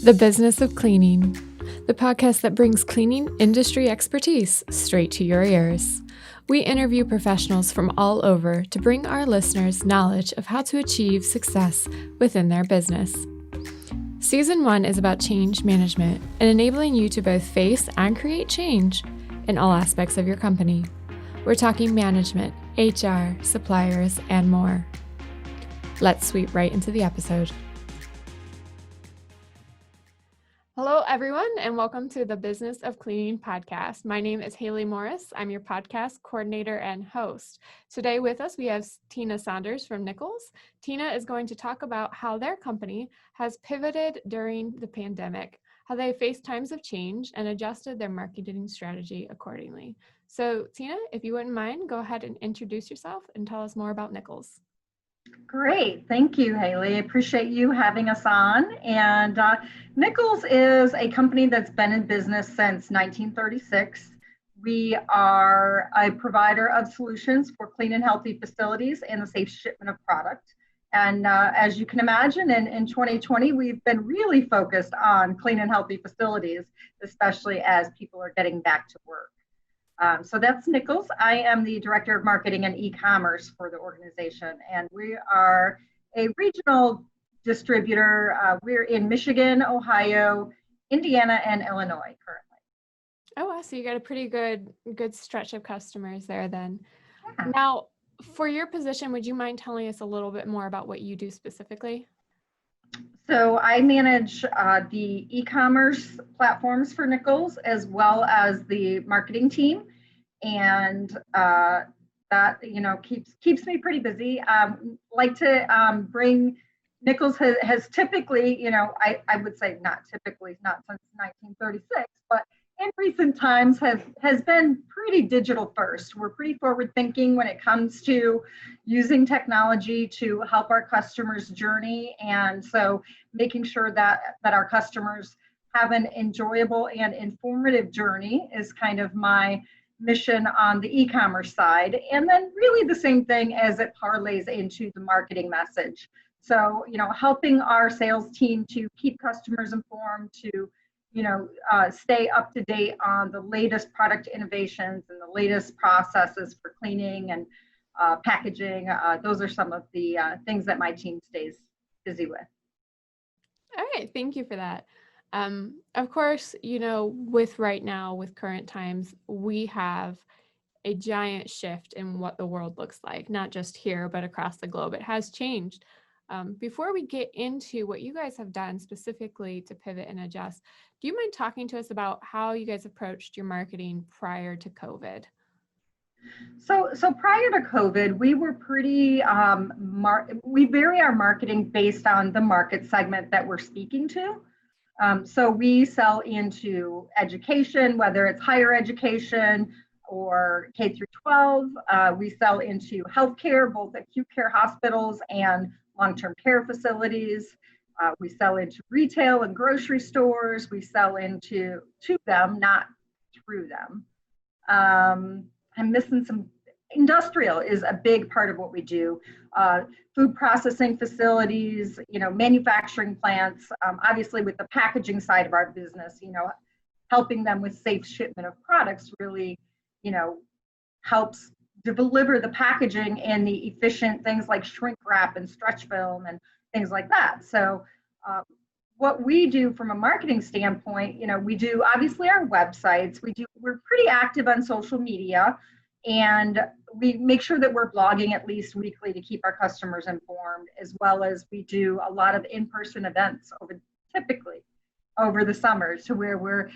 The Business of Cleaning, the podcast that brings cleaning industry expertise straight to your ears. We interview professionals from all over to bring our listeners knowledge of how to achieve success within their business. Season 1 is about change management and enabling you to both face and create change in all aspects of your company. We're talking management, HR, suppliers, and more. Let's sweep right into the episode. Hello, everyone, and welcome to the Business of Cleaning podcast. My name is Haley Morris. I'm your podcast coordinator and host. Today with us, we have Tina Saunders from Nichols. Tina is going to talk about how their company has pivoted during the pandemic, how they faced times of change and adjusted their marketing strategy accordingly. So, Tina, if you wouldn't mind, go ahead and introduce yourself and tell us more about Nichols. Great. Thank you, Haley. I appreciate you having us on. And Nichols is a company that's been in business since 1936. We are a provider of solutions for clean and healthy facilities and the safe shipment of product. And as you can imagine, in 2020, we've been really focused on clean and healthy facilities, especially as people are getting back to work. So that's Nichols. I am the Director of Marketing and eCommerce for the organization, and we are a regional distributor. We're in Michigan, Ohio, Indiana, and Illinois currently. Oh, wow. So you got a pretty good stretch of customers there then. Yeah. Now, for your position, would you mind telling us a little bit more about what you do specifically? So I manage the e-commerce platforms for Nichols as well as the marketing team, and that keeps me pretty busy. Like to bring Nichols has typically, I would say not typically, not since 1936, but in recent times has been pretty digital first. We're pretty forward thinking when it comes to using technology to help our customers' journey. And so making sure that our customers have an enjoyable and informative journey is kind of my mission on the e-commerce side. And then really the same thing as it parlays into the marketing message. So, helping our sales team to keep customers informed, to stay up to date on the latest product innovations and the latest processes for cleaning and packaging. Those are some of the things that my team stays busy with. All right, thank you for that. Of course, with current times, we have a giant shift in what the world looks like, not just here, but across the globe. It has changed. Before we get into what you guys have done specifically to pivot and adjust, do you mind talking to us about how you guys approached your marketing prior to COVID? So prior to COVID, we were pretty, we vary our marketing based on the market segment that we're speaking to. So we sell into education, whether it's higher education or K through 12. We sell into healthcare, both acute care hospitals and long-term care facilities. We sell into retail and grocery stores. We sell to them, not through them. I'm missing some. Industrial is a big part of what we do. Food processing facilities, manufacturing plants, obviously with the packaging side of our business, helping them with safe shipment of products really, helps deliver the packaging and the efficient things like shrink wrap and stretch film and things like that. So what we do from a marketing standpoint, we do obviously our websites. We're pretty active on social media, and we make sure that we're blogging at least weekly to keep our customers informed, as well as we do a lot of in-person events typically over the summers, to where we're,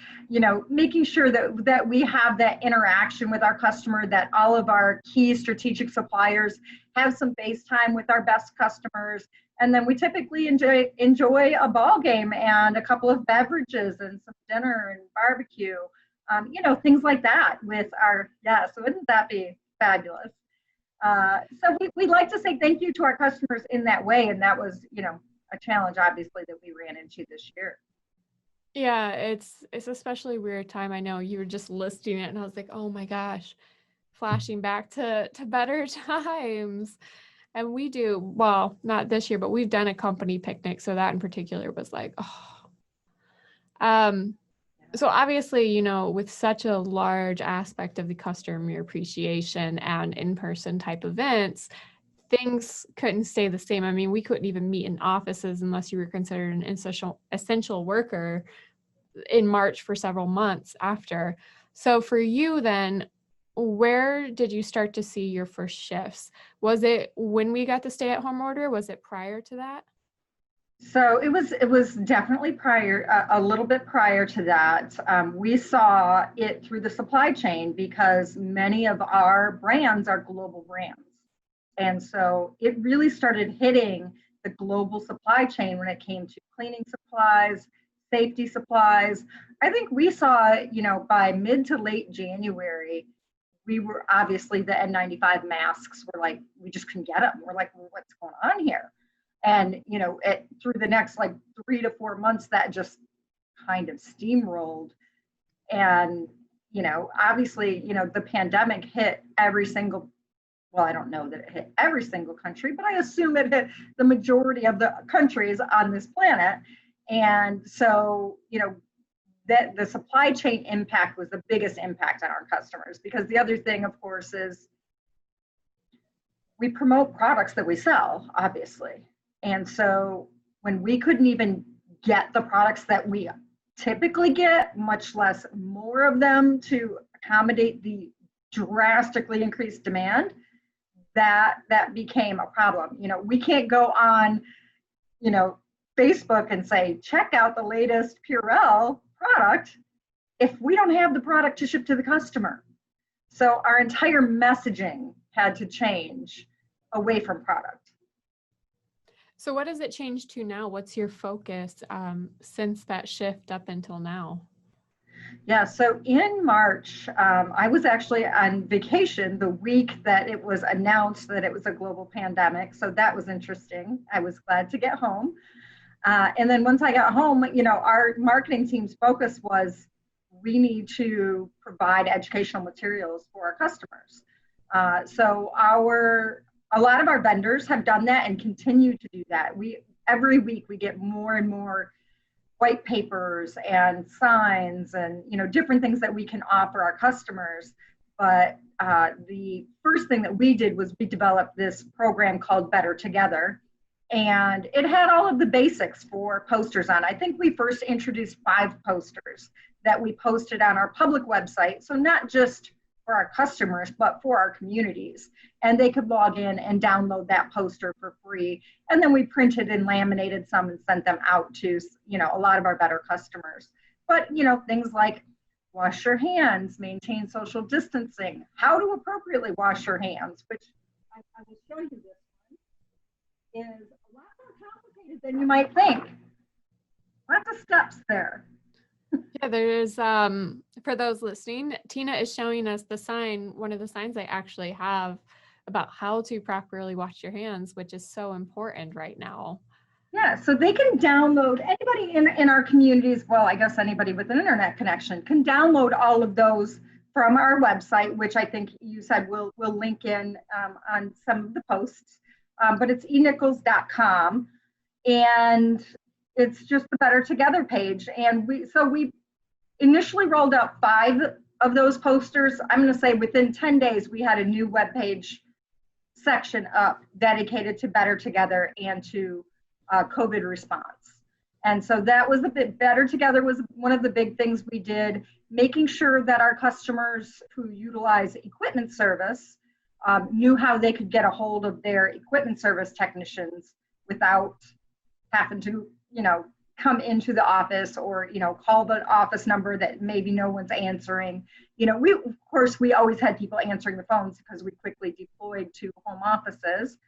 making sure that we have that interaction with our customer, that all of our key strategic suppliers have some face time with our best customers. And then we typically enjoy a ball game and a couple of beverages and some dinner and barbecue, things like that with so wouldn't that be fabulous? So we'd like to say thank you to our customers in that way. And that was, a challenge, obviously, that we ran into this year. Yeah, it's especially weird time. I know you were just listing it and I was like, oh my gosh, flashing back to better times. And we do, well, not this year, but we've done a company picnic. So that in particular was like, oh, So obviously, with such a large aspect of the customer appreciation and in-person type events, things couldn't stay the same. I mean, we couldn't even meet in offices unless you were considered an essential worker in March for several months after. So for you then, where did you start to see your first shifts? Was it when we got the stay-at-home order? Was it prior to that? So it was definitely prior, a little bit prior to that. We saw it through the supply chain because many of our brands are global brands. And so it really started hitting the global supply chain when it came to cleaning supplies, safety supplies. I think we saw, by mid to late January, we were obviously the N95 masks were like, we just couldn't get them. We're like, well, what's going on here? And, through the next like 3 to 4 months, that just kind of steamrolled. And, obviously, the pandemic hit every single, well, I don't know that it hit every single country, but I assume it hit the majority of the countries on this planet. And so, that the supply chain impact was the biggest impact on our customers, because the other thing, of course, is we promote products that we sell, obviously. And so when we couldn't even get the products that we typically get, much less more of them to accommodate the drastically increased demand, that became a problem. We can't go on, Facebook and say, check out the latest Purell product if we don't have the product to ship to the customer. So our entire messaging had to change away from product. So what does it change to now? What's your focus since that shift up until now? Yeah, so in March, I was actually on vacation the week that it was announced that it was a global pandemic. So that was interesting. I was glad to get home. And then once I got home, our marketing team's focus was we need to provide educational materials for our customers. So a lot of our vendors have done that and continue to do that. Every week we get more and more white papers and signs and different things that we can offer our customers. But the first thing that we did was we developed this program called Better Together. And it had all of the basics for posters on. I think we first introduced 5 posters that we posted on our public website. So not just for our customers, but for our communities. And they could log in and download that poster for free. And then we printed and laminated some and sent them out to, a lot of our better customers. But, things like wash your hands, maintain social distancing, how to appropriately wash your hands, which I will show you this one, is a lot more complicated than you might think. Lots of steps there. Yeah, there's, for those listening, Tina is showing us one of the signs I actually have about how to properly wash your hands, which is so important right now. Yeah, so they can download, anybody in our communities, well, I guess anybody with an internet connection can download all of those from our website, which I think you said we'll link in on some of the posts, but it's enichols.com. And it's just the Better Together page. And we initially rolled out 5 of those posters. I'm going to say within 10 days, we had a new webpage section up dedicated to Better Together and to COVID response. And so that was Better Together was one of the big things we did, making sure that our customers who utilize equipment service knew how they could get a hold of their equipment service technicians without having to, come into the office or, call the office number that maybe no one's answering. Of course, we always had people answering the phones because we quickly deployed to home offices.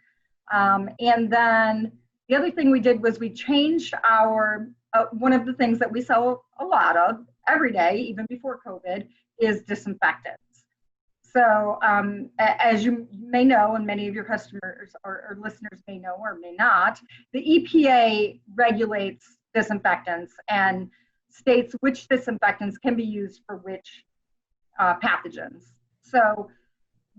And then the other thing we did was we changed one of the things that we sell a lot of every day, even before COVID, is disinfectants. So as you may know, and many of your customers or listeners may know or may not, the EPA regulates disinfectants and states which disinfectants can be used for which pathogens. So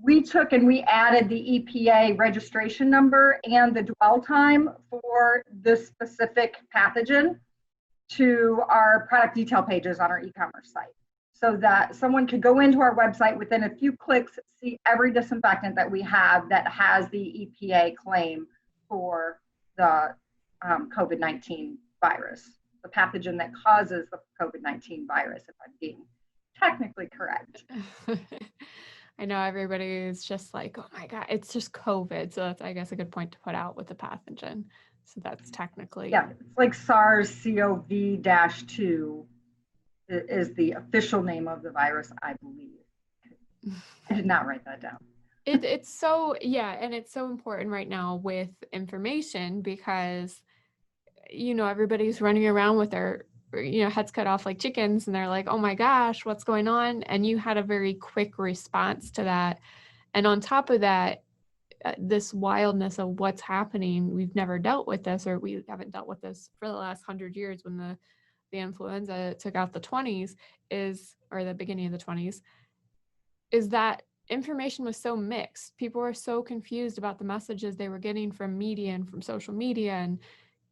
we took and we added the EPA registration number and the dwell time for this specific pathogen. to our product detail pages on our e-commerce site, so that someone could go into our website within a few clicks, see every disinfectant that we have that has the EPA claim for the COVID-19 virus, the pathogen that causes the COVID-19 virus, if I'm being technically correct. I know everybody is just like, oh my God, it's just COVID. So that's, I guess, a good point to put out with the pathogen. So that's technically. Yeah, it's like SARS-CoV-2 is the official name of the virus, I believe. I did not write that down. It's so, yeah, and it's so important right now with information because, everybody's running around with their, heads cut off like chickens, and they're like, oh my gosh, what's going on? And you had a very quick response to that. And on top of that, this wildness of what's happening, we've never dealt with this, or we haven't dealt with this for the last 100 years when the influenza took out the 20s or the beginning of the 20s, is that information was so mixed. People were so confused about the messages they were getting from media and from social media and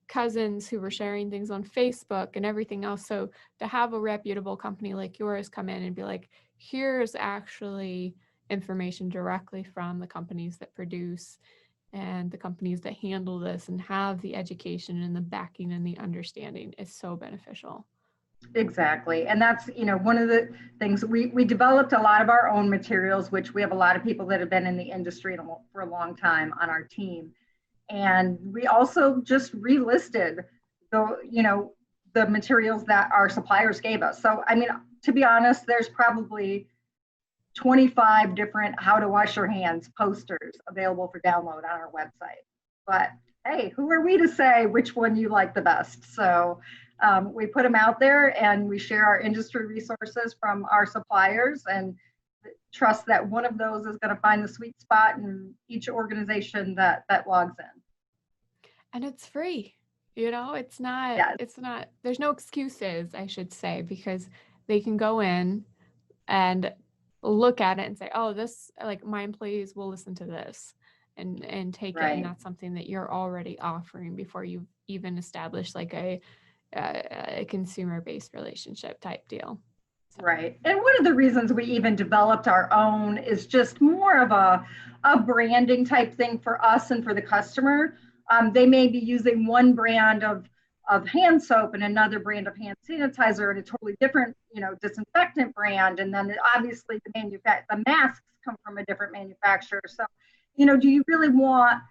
cousins who were sharing things on Facebook and everything else. So to have a reputable company like yours come in and be like, here's actually information directly from the companies that produce and the companies that handle this and have the education and the backing and the understanding is so beneficial. Exactly. And that's, one of the things we developed a lot of our own materials, which we have a lot of people that have been in the industry for a long time on our team. And we also just relisted the materials that our suppliers gave us. So, I mean, to be honest, there's probably 25 different how to wash your hands posters available for download on our website. But hey, who are we to say which one you like the best? So we put them out there and we share our industry resources from our suppliers and trust that one of those is going to find the sweet spot in each organization that logs in. And it's free. It's not, there's no excuses, I should say, because they can go in and look at it and say, oh, this, like, my employees will listen to this and take Right. it. And that's something that you're already offering before you've even established like a consumer-based relationship type deal. So. Right. And one of the reasons we even developed our own is just more of a branding type thing for us and for the customer. They may be using one brand of hand soap and another brand of hand sanitizer and a totally different, disinfectant brand. And then obviously the masks come from a different manufacturer. So, do you really want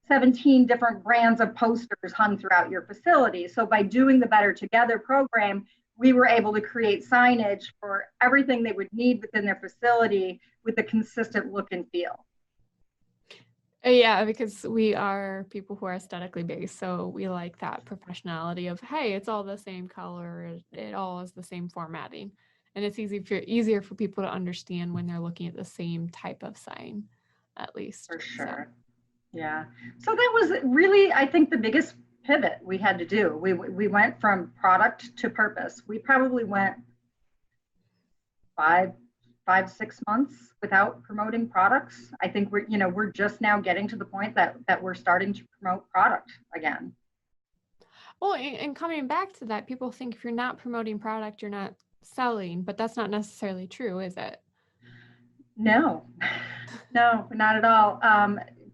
17 different brands of posters hung throughout your facility? So by doing the Better Together program, we were able to create signage for everything they would need within their facility with a consistent look and feel. Yeah, because we are people who are aesthetically based. So we like that professionality of, hey, it's all the same color. It all is the same formatting. And it's easier for people to understand when they're looking at the same type of sign, at least. For sure. So. Yeah. So that was really, I think, the biggest pivot we had to do. We went from product to purpose. We probably went 6 months without promoting products. I think we're just now getting to the point that we're starting to promote product again. Well, and coming back to that, people think if you're not promoting product, you're not selling, but that's not necessarily true, is it? No, not at all.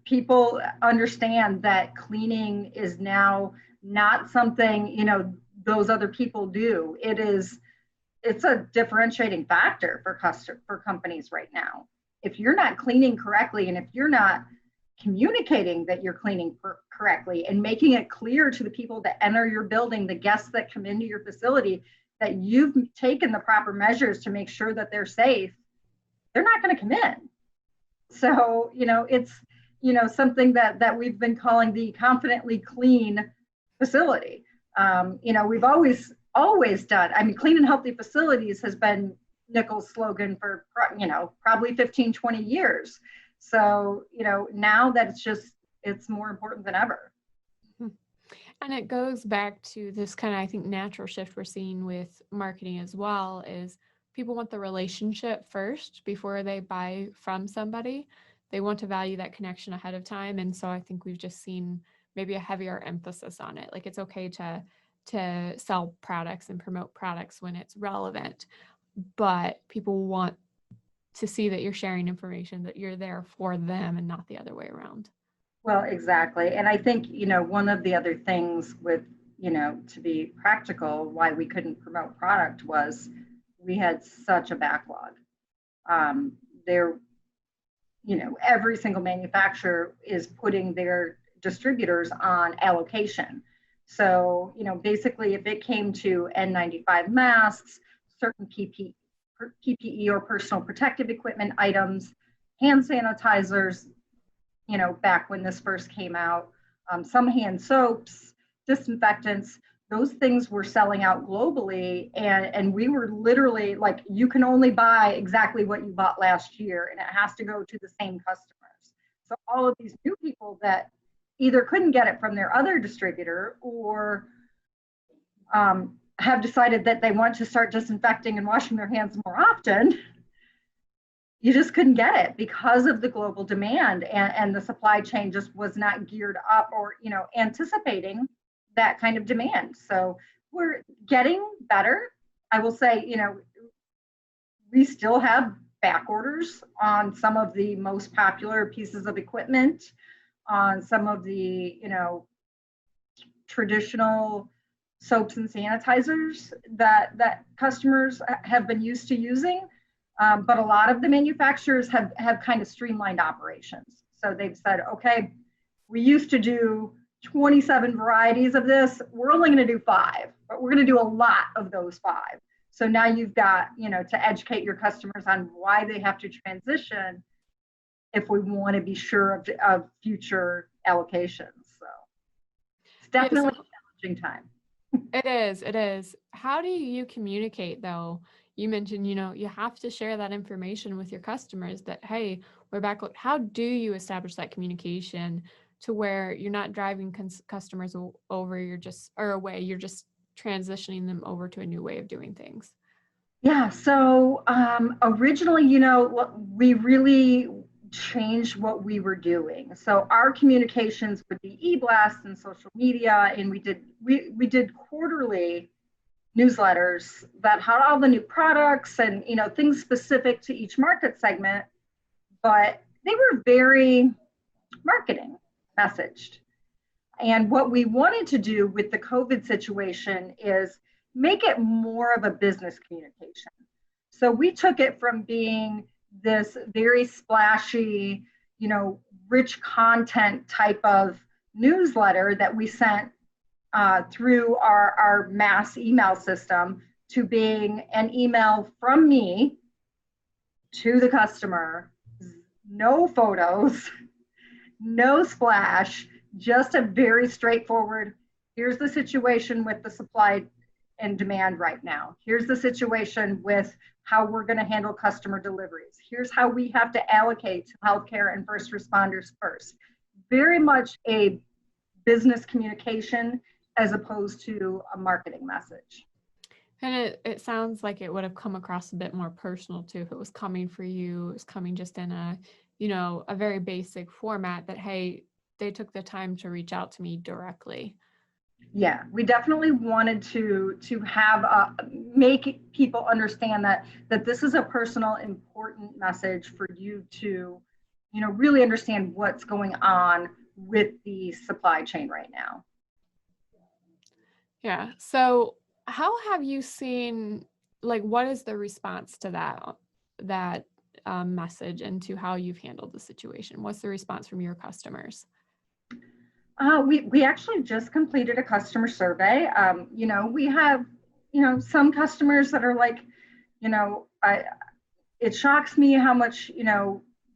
People understand that cleaning is now not something, those other people do. It's a differentiating factor for companies right now. If you're not cleaning correctly, and if you're not communicating that you're cleaning correctly and making it clear to the people that enter your building, the guests that come into your facility, that you've taken the proper measures to make sure that they're safe, they're not going to come in. So, it's, something that we've been calling the confidently clean facility. We've always done, clean and healthy facilities has been Nichols' slogan for, probably 15, 20 years. So, now that it's more important than ever. And it goes back to this kind of, I think, natural shift we're seeing with marketing as well, is people want the relationship first before they buy from somebody. They want to value that connection ahead of time. And so I think we've just seen maybe a heavier emphasis on it. Like, it's okay to to sell products and promote products when it's relevant, but people want to see that you're sharing information, that you're there for them and not the other way around. Well, exactly. And I think, one of the other things with, to be practical, why we couldn't promote product was we had such a backlog. There, every single manufacturer is putting their distributors on allocation. So, basically, if it came to N95 masks, certain PPE or personal protective equipment items, hand sanitizers, back when this first came out, some hand soaps, disinfectants, those things were selling out globally. And we were literally like, you can only buy exactly what you bought last year, and it has to go to the same customers. So all of these new people that either couldn't get it from their other distributor or have decided that they want to start disinfecting and washing their hands more often, you just couldn't get it because of the global demand, and the supply chain just was not geared up or, anticipating that kind of demand. So we're getting better. I will say, we still have back orders on some of the most popular pieces of equipment, on some of the, traditional soaps and sanitizers that customers have been used to using. But a lot of the manufacturers have kind of streamlined operations. So they've said, okay, we used to do 27 varieties of this. We're only going to do 5, but we're going to do a lot of those 5. So now you've got, to educate your customers on why they have to transition if we want to be sure of future allocations. So it's definitely a challenging time. It is. How do you communicate though? You mentioned, you have to share that information with your customers that, hey, we're back. How do you establish that communication to where you're not driving customers over, you're just transitioning them over to a new way of doing things? Yeah, so originally, we really changed what we were doing. So our communications would be e-blasts and social media, and we did quarterly newsletters that had all the new products and things specific to each market segment, but they were very marketing messaged. And what we wanted to do with the COVID situation is make it more of a business communication. So we took it from being this very splashy, rich content type of newsletter that we sent through our mass email system to being an email from me to the customer, no photos, no splash, just a very straightforward, here's the situation with the supply and demand right now. Here's the situation with how we're going to handle customer deliveries. Here's how we have to allocate to healthcare and first responders first. Very much a business communication as opposed to a marketing message. And it sounds like it would have come across a bit more personal too if it was coming for you. It was coming just in a, a very basic format that, hey, they took the time to reach out to me directly. Yeah, we definitely wanted to have make people understand that this is a personal, important message for you to, really understand what's going on with the supply chain right now. Yeah. So how have you seen, what is the response to that message and to how you've handled the situation? What's the response from your customers? We actually just completed a customer survey. We have, some customers that are like, it shocks me how much,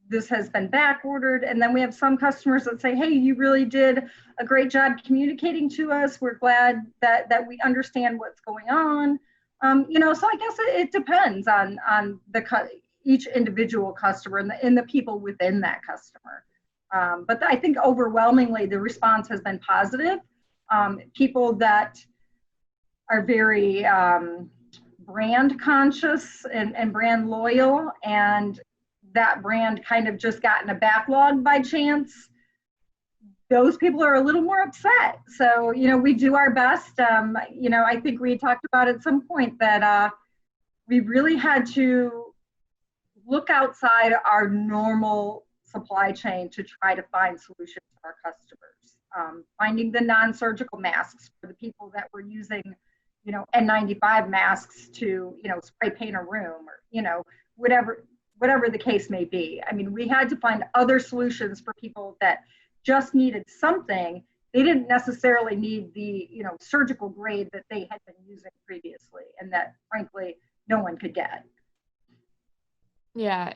this has been back ordered. And then we have some customers that say, hey, you really did a great job communicating to us. We're glad that we understand what's going on. So I guess it depends on each individual customer and the people within that customer. But I think overwhelmingly the response has been positive. People that are very brand conscious and brand loyal, and that brand kind of just got in a backlog by chance, those people are a little more upset. So, we do our best. I think we talked about at some point that we really had to look outside our normal supply chain to try to find solutions for our customers. Finding the non-surgical masks for the people that were using, N95 masks to, spray paint a room or, whatever the case may be. I mean, we had to find other solutions for people that just needed something. They didn't necessarily need the, surgical grade that they had been using previously and that, frankly, no one could get. Yeah,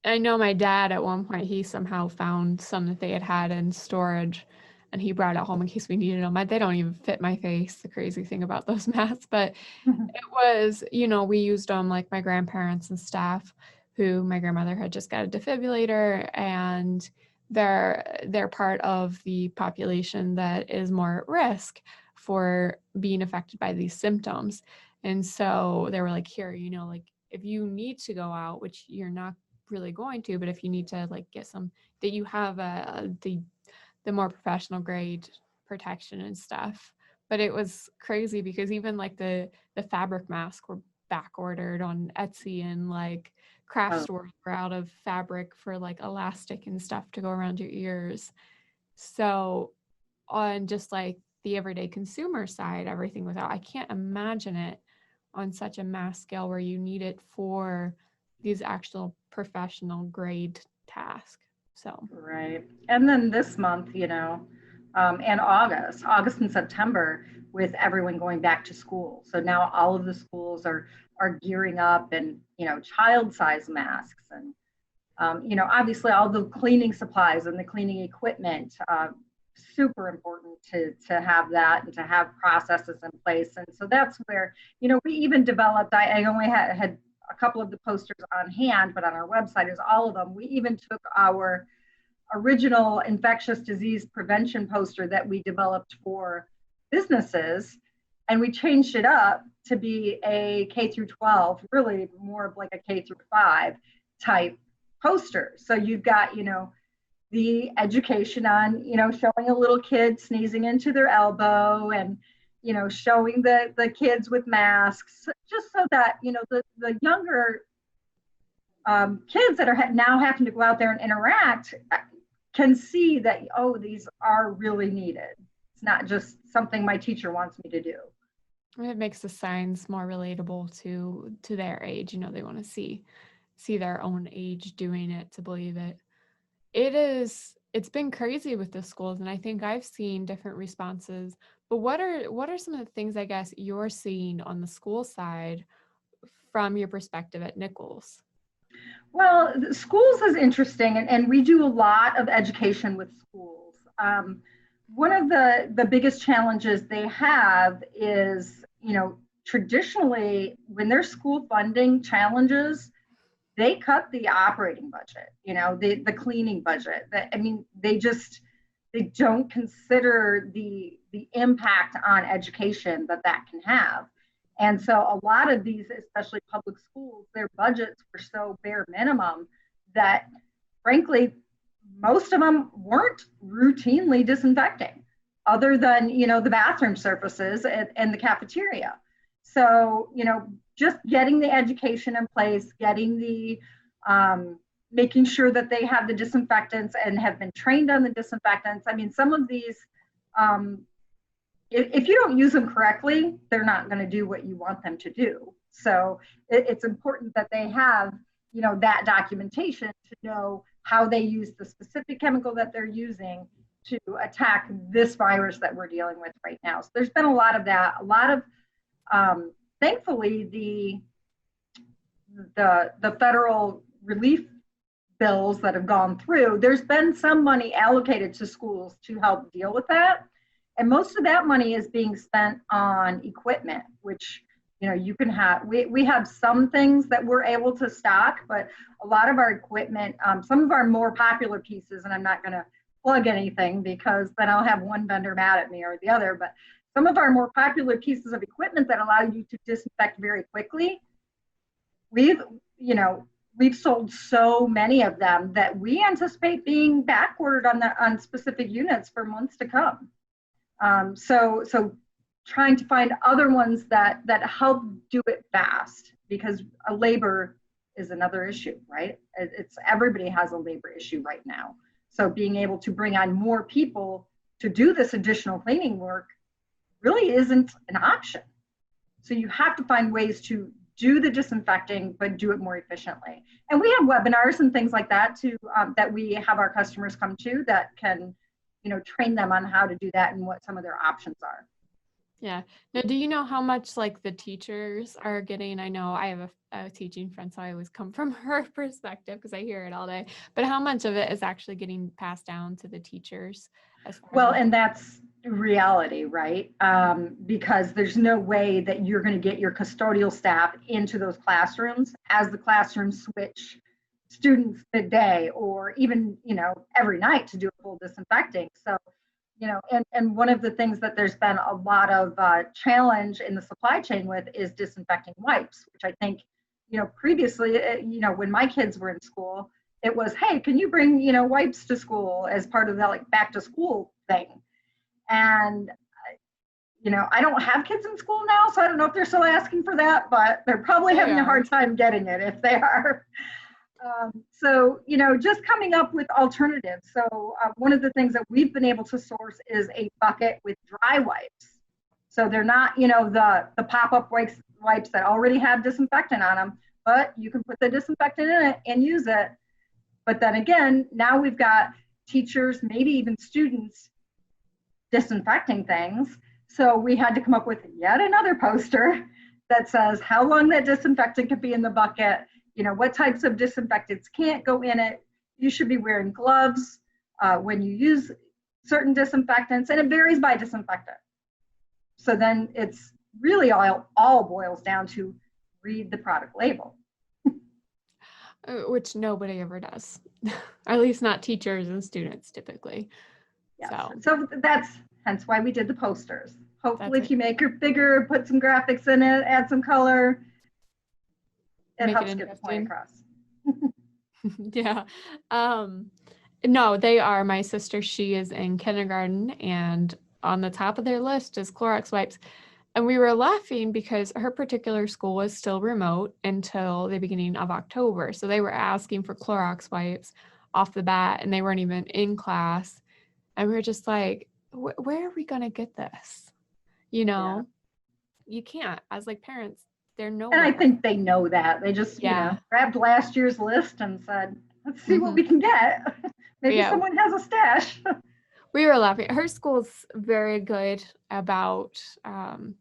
I know my dad at one point, he somehow found some that they had in storage and he brought it home in case we needed them. They don't even fit my face, the crazy thing about those masks, but it was, we used them like my grandparents and stuff who my grandmother had just got a defibrillator and they're part of the population that is more at risk for being affected by these symptoms. And so they were like, here, like if you need to go out, which you're not really going to, but if you need to like get some, that you have the more professional grade protection and stuff. But it was crazy because even like the fabric masks were back ordered on Etsy and like craft stores were out of fabric for like elastic and stuff to go around your ears. So on just like the everyday consumer side, everything was out. I can't imagine it on such a mass scale where you need it for these actual professional grade tasks. So right. And then this month, and August and September with everyone going back to school. So now all of the schools are gearing up and, child size masks and, obviously all the cleaning supplies and the cleaning equipment, super important to have that and to have processes in place. And so that's where, we even developed, I only had a couple of the posters on hand, but on our website is all of them. We even took our original infectious disease prevention poster that we developed for businesses and we changed it up to be a K through 12, really more of like a K through 5 type poster. So you've got, the education on, showing a little kid sneezing into their elbow and, showing the kids with masks, just so that, the younger kids that are now having to go out there and interact can see that, oh, these are really needed. It's not just something my teacher wants me to do. It makes the signs more relatable to their age. They want to see their own age doing it to believe it. It's been crazy with the schools, and I think I've seen different responses. But what are some of the things I guess you're seeing on the school side from your perspective at Nichols? Well, schools is interesting, and we do a lot of education with schools. One of the biggest challenges they have is, traditionally when there's school funding challenges, they cut the operating budget, the cleaning budget. They don't consider the impact on education that can have. And so a lot of these, especially public schools, their budgets were so bare minimum that, frankly, most of them weren't routinely disinfecting other than, the bathroom surfaces and the cafeteria. So, just getting the education in place, getting the, making sure that they have the disinfectants and have been trained on the disinfectants. I mean, some of these, if you don't use them correctly, they're not going to do what you want them to do. So it's important that they have, that documentation to know how they use the specific chemical that they're using to attack this virus that we're dealing with right now. So there's been a lot of that, a lot of, thankfully, the federal relief bills that have gone through, there's been some money allocated to schools to help deal with that. And most of that money is being spent on equipment, which, you can have, we have some things that we're able to stock, but a lot of our equipment, some of our more popular pieces, and I'm not going to plug anything because then I'll have one vendor mad at me or the other, but some of our more popular pieces of equipment that allow you to disinfect very quickly, we've we've sold so many of them that we anticipate being back ordered on specific units for months to come. So trying to find other ones that help do it fast, because labor is another issue, right? It's everybody has a labor issue right now. So being able to bring on more people to do this additional cleaning work really isn't an option. So you have to find ways to do the disinfecting, but do it more efficiently. And we have webinars and things like that too, that we have our customers come to that can, train them on how to do that and what some of their options are. Yeah. Now, do you know how much like the teachers are getting? I know I have a teaching friend, so I always come from her perspective because I hear it all day. But how much of it is actually getting passed down to the teachers? Well, and that's reality, right? Because there's no way that you're going to get your custodial staff into those classrooms as the classrooms switch students midday or even, every night to do a full disinfecting. So, and one of the things that there's been a lot of challenge in the supply chain with is disinfecting wipes, which I think, previously, when my kids were in school, it was, hey, can you bring, wipes to school as part of the like back to school thing? And, I don't have kids in school now, so I don't know if they're still asking for that, but they're probably having a hard time getting it if they are. So, just coming up with alternatives. So one of the things that we've been able to source is a bucket with dry wipes. So they're not, the pop-up wipes that already have disinfectant on them, but you can put the disinfectant in it and use it. But then again, now we've got teachers, maybe even students disinfecting things. So we had to come up with yet another poster that says how long that disinfectant could be in the bucket, what types of disinfectants can't go in it. You should be wearing gloves when you use certain disinfectants, and it varies by disinfectant. So then it's really all boils down to read the product label. Which nobody ever does, at least not teachers and students typically. Yes. So that's hence why we did the posters. Hopefully if you make it bigger, put some graphics in it, add some color, it helps get the point across. Yeah. No, they are. My sister, she is in kindergarten, and on the top of their list is Clorox wipes. And we were laughing because her particular school was still remote until the beginning of October. So they were asking for Clorox wipes off the bat, and they weren't even in class. And we were just like, where are we going to get this? You can't. As like parents, they're nowhere. And I think they know that. They just, grabbed last year's list and said, let's see what we can get. Maybe someone has a stash. We were laughing. Her school's very good about,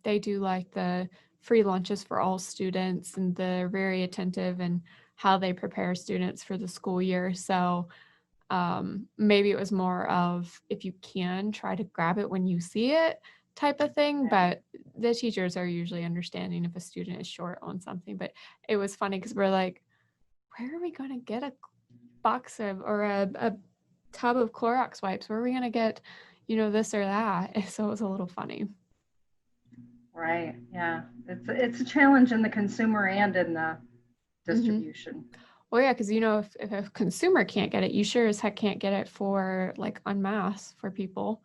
they do like the free lunches for all students, and they're very attentive in how they prepare students for the school year. So maybe it was more of, if you can, try to grab it when you see it type of thing. But the teachers are usually understanding if a student is short on something. But it was funny because we're like, where are we going to get a box of or a tub of Clorox wipes? Where are we going to get, this or that? So it was a little funny. Right. Yeah. It's a challenge in the consumer and in the distribution. Mm-hmm. Well, yeah, because, if a consumer can't get it, you sure as heck can't get it for like en masse for people.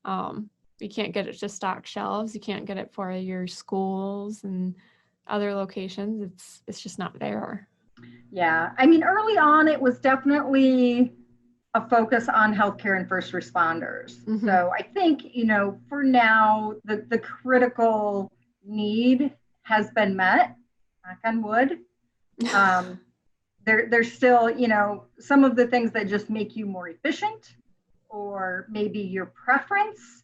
You can't get it to stock shelves. You can't get it for your schools and other locations. It's just not there. Yeah. I mean, early on, it was definitely a focus on healthcare and first responders. Mm-hmm. So I think, for now, the critical need has been met, knock on wood. There's still, some of the things that just make you more efficient, or maybe your preference.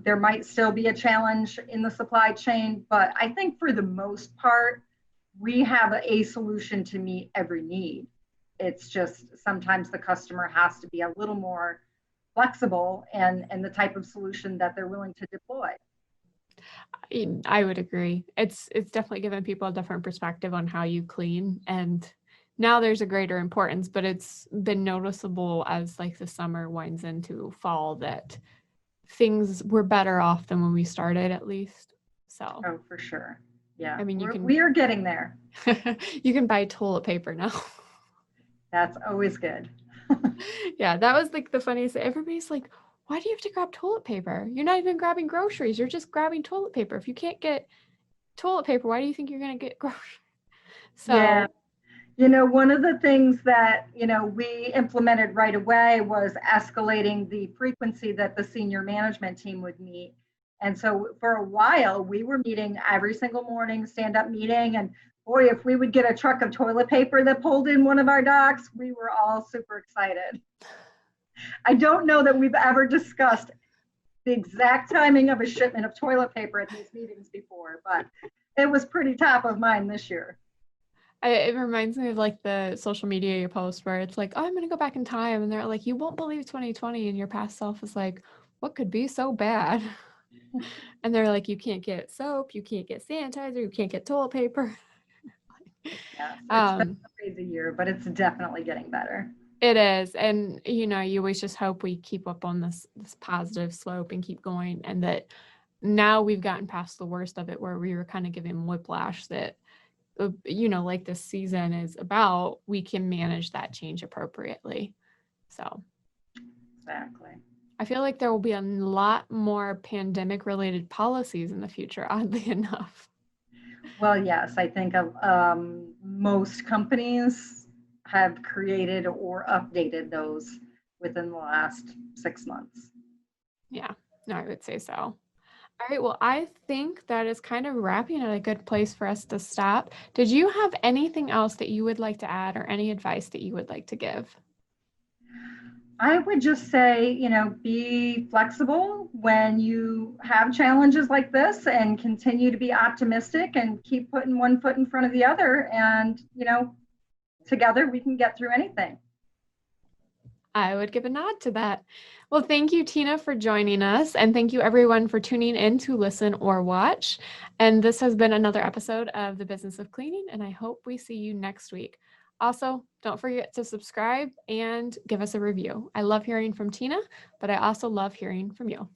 There might still be a challenge in the supply chain, but I think for the most part, we have a solution to meet every need. It's just sometimes the customer has to be a little more flexible and the type of solution that they're willing to deploy. I would agree. It's definitely given people a different perspective on how you clean, and now there's a greater importance, but it's been noticeable as like the summer winds into fall that things were better off than when we started, at least. So. Oh, for sure. Yeah, I mean, we are getting there. you can buy toilet paper now. That's always good. Yeah, that was like the funniest. Everybody's like, why do you have to grab toilet paper? You're not even grabbing groceries. You're just grabbing toilet paper. If you can't get toilet paper, why do you think you're going to get groceries? Yeah. So, One of the things that, we implemented right away was escalating the frequency that the senior management team would meet. And so for a while, we were meeting every single morning, stand-up meeting. And boy, if we would get a truck of toilet paper that pulled in one of our docks, we were all super excited. I don't know that we've ever discussed the exact timing of a shipment of toilet paper at these meetings before, but it was pretty top of mind this year. it reminds me of like the social media you post where it's like, oh, I'm going to go back in time. And they're like, you won't believe 2020. And your past self is like, what could be so bad? And they're like, you can't get soap, you can't get sanitizer, you can't get toilet paper. Yes, it's been a crazy year, but it's definitely getting better. It is. And, you always just hope we keep up on this positive slope and keep going. And that now we've gotten past the worst of it where we were kind of giving whiplash that, like this season is about, we can manage that change appropriately. So. Exactly. I feel like there will be a lot more pandemic related policies in the future, oddly enough. Well, yes, I think most companies have created or updated those within the last 6 months. Yeah, no, I would say so. All right, well, I think that is kind of wrapping at a good place for us to stop. Did you have anything else that you would like to add or any advice that you would like to give? I would just say, be flexible when you have challenges like this and continue to be optimistic and keep putting one foot in front of the other. And, together we can get through anything. I would give a nod to that. Well, thank you, Tina, for joining us. And thank you, everyone, for tuning in to listen or watch. And this has been another episode of The Business of Cleaning. And I hope we see you next week. Also, don't forget to subscribe and give us a review. I love hearing from Tina, but I also love hearing from you.